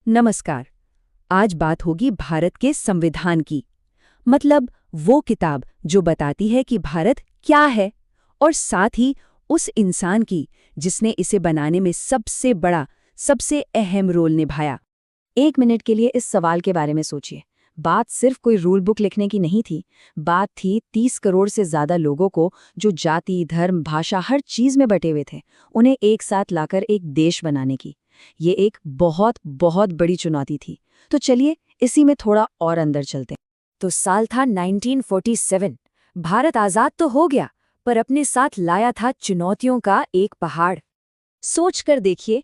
नमस्कार। आज बात होगी भारत के संविधान की। मतलब वो किताब जो बताती है कि भारत क्या है, और साथ ही उस इंसान की जिसने इसे बनाने में सबसे बड़ा, सबसे अहम रोल निभाया। 1 मिनट के लिए इस सवाल के बारे में सोचिए। बात सिर्फ कोई रूल बुक लिखने की नहीं थी। बात थी 30 करोड़ से ज्यादा लोगों को, जो जाति, धर्म, भाषा, हर चीज में बटे हुए थे, उन्हें एक साथ लाकर एक देश बनाने की। ये एक बहुत बहुत बड़ी चुनौती थी। तो चलिए इसी में थोड़ा और अंदर चलते हैं। तो साल था 1947। भारत आजाद तो हो गया, पर अपने साथ लाया था चुनौतियों का एक पहाड़। सोच कर देखिए,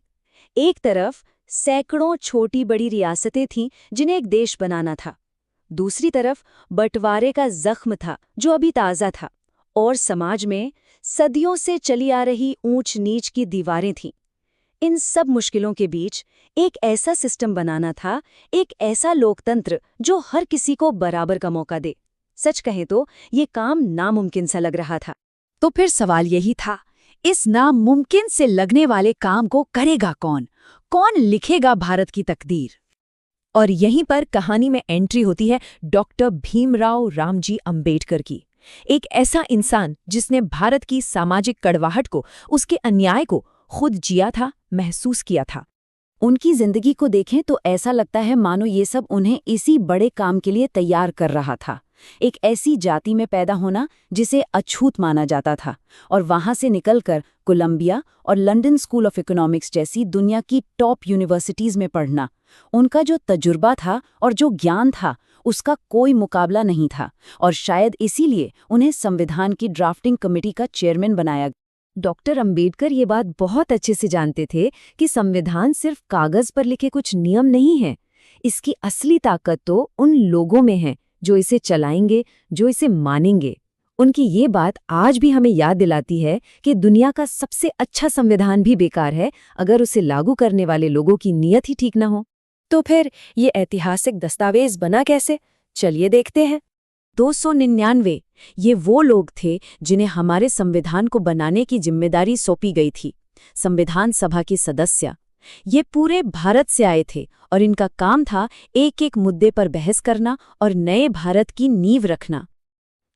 एक तरफ सैकड़ों छोटी बड़ी रियासतें थीं जिन्हें एक देश बनाना था। दूसरी तरफ बंटवारे का जख्म था जो अभी ताज़ा था। और समाज में सदियों से चली आ रही ऊंच नीच की दीवारें थीं। इन सब मुश्किलों के बीच एक ऐसा सिस्टम बनाना था, एक ऐसा लोकतंत्र जो हर किसी को बराबर का मौका दे। सच कहें तो ये काम नामुमकिन सा लग रहा था। तो फिर सवाल यही था, इस नामुमकिन से लगने वाले काम को करेगा कौन? कौन लिखेगा भारत की तकदीर? और यहीं पर कहानी में एंट्री होती है डॉक्टर भीमराव रामजी अंबेडकर की। एक ऐसा इंसान जिसने भारत की सामाजिक कड़वाहट को, उसके अन्याय को खुद जिया था, महसूस किया था। उनकी जिंदगी को देखें तो ऐसा लगता है मानो ये सब उन्हें इसी बड़े काम के लिए तैयार कर रहा था। एक ऐसी जाति में पैदा होना जिसे अछूत माना जाता था, और वहां से निकलकर कोलंबिया और लंदन स्कूल ऑफ इकोनॉमिक्स जैसी दुनिया की टॉप यूनिवर्सिटीज में पढ़ना। उनका जो तजुर्बा था और जो ज्ञान था, उसका कोई मुकाबला नहीं था, और शायद इसीलिए उन्हें संविधान की ड्राफ्टिंग कमेटी का चेयरमैन बनाया। डॉक्टर अंबेडकर ये बात बहुत अच्छे से जानते थे कि संविधान सिर्फ कागज पर लिखे कुछ नियम नहीं है। इसकी असली ताकत तो उन लोगों में है जो इसे चलाएंगे, जो इसे मानेंगे। उनकी ये बात आज भी हमें याद दिलाती है कि दुनिया का सबसे अच्छा संविधान भी बेकार है अगर उसे लागू करने वाले लोगों की नीयत ही ठीक न हो। तो फिर ये ऐतिहासिक दस्तावेज बना कैसे? चलिए देखते हैं। 299 ये वो लोग थे जिन्हें हमारे संविधान को बनाने की जिम्मेदारी सौंपी गई थी। संविधान सभा के सदस्य ये पूरे भारत से आए थे, और इनका काम था एक एक मुद्दे पर बहस करना और नए भारत की नींव रखना।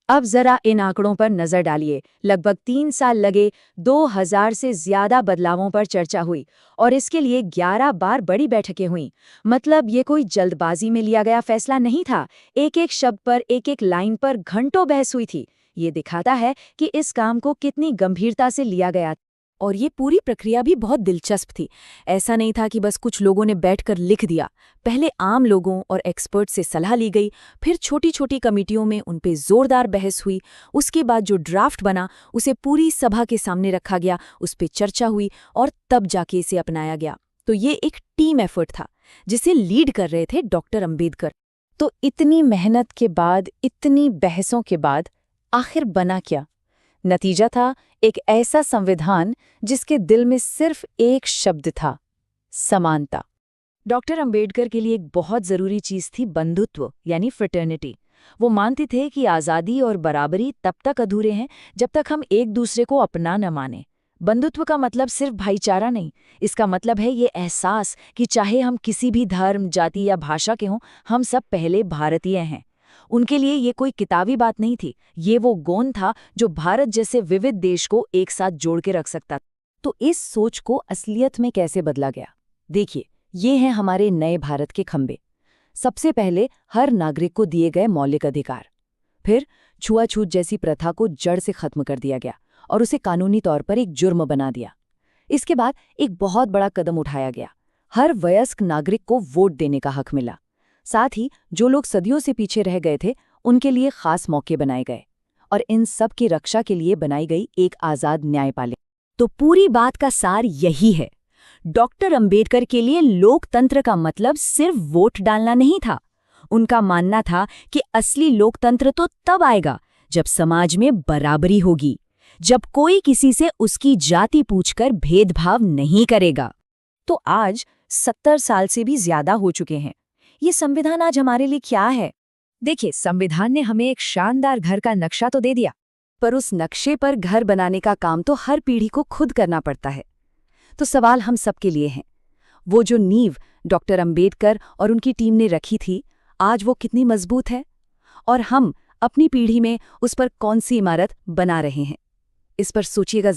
अब जरा इन आंकड़ों पर नजर डालिए। लगभग 3 साल लगे, 2000 से ज्यादा बदलावों पर चर्चा हुई, और इसके लिए 11 बार बड़ी बैठकें हुईं। मतलब ये कोई जल्दबाजी में लिया गया फैसला नहीं था। एक एक शब्द पर, एक एक लाइन पर घंटों बहस हुई थी। ये दिखाता है कि इस काम को कितनी गंभीरता से लिया गया। और ये पूरी प्रक्रिया भी बहुत दिलचस्प थी। ऐसा नहीं था कि बस कुछ लोगों ने बैठकर लिख दिया। पहले आम लोगों और एक्सपर्ट से सलाह ली गई, फिर छोटी छोटी कमेटियों में उन पे जोरदार बहस हुई। उसके बाद जो ड्राफ्ट बना उसे पूरी सभा के सामने रखा गया, उस पे चर्चा हुई, और तब जाके इसे अपनाया गया। तो ये एक टीम एफर्ट था जिसे लीड कर रहे थे डॉक्टर अंबेडकर। तो इतनी मेहनत के बाद, इतनी बहसों के बाद आखिर बना क्या? नतीजा था एक ऐसा संविधान जिसके दिल में सिर्फ एक शब्द था, समानता। डॉक्टर अंबेडकर के लिए एक बहुत जरूरी चीज थी बंधुत्व, यानी फ्रेटर्निटी। वो मानते थे कि आज़ादी और बराबरी तब तक अधूरे हैं जब तक हम एक दूसरे को अपना न माने। बंधुत्व का मतलब सिर्फ भाईचारा नहीं, इसका मतलब है ये एहसास कि चाहे हम किसी भी धर्म, जाति या भाषा के हों, हम सब पहले भारतीय हैं। उनके लिए ये कोई किताबी बात नहीं थी, ये वो गोंद था जो भारत जैसे विविध देश को एक साथ जोड़ के रख सकता। तो इस सोच को असलियत में कैसे बदला गया? देखिए, ये हैं हमारे नए भारत के खंबे। सबसे पहले हर नागरिक को दिए गए मौलिक अधिकार। फिर छुआछूत जैसी प्रथा को जड़ से खत्म कर दिया गया और उसे कानूनी तौर पर एक जुर्म बना दिया। इसके बाद एक बहुत बड़ा कदम उठाया गया, हर वयस्क नागरिक को वोट देने का हक मिला। साथ ही जो लोग सदियों से पीछे रह गए थे, उनके लिए खास मौके बनाए गए, और इन सब की रक्षा के लिए बनाई गई एक आज़ाद न्यायपालिका। तो पूरी बात का सार यही है, डॉक्टर अंबेडकर के लिए लोकतंत्र का मतलब सिर्फ वोट डालना नहीं था। उनका मानना था कि असली लोकतंत्र तो तब आएगा जब समाज में बराबरी होगी, जब कोई किसी से उसकी जाति पूछकर भेदभाव नहीं करेगा। तो आज 70 साल से भी ज्यादा हो चुके हैं। ये संविधान आज हमारे लिए क्या है? देखिए, संविधान ने हमें एक शानदार घर का नक्शा तो दे दिया, पर उस नक्शे पर घर बनाने का काम तो हर पीढ़ी को खुद करना पड़ता है। तो सवाल हम सबके लिए है, वो जो नींव डॉक्टर अंबेडकर और उनकी टीम ने रखी थी, आज वो कितनी मजबूत है और हम अपनी पीढ़ी में उस पर कौन सी इमारत बना रहे हैं। इस पर सोचिएगा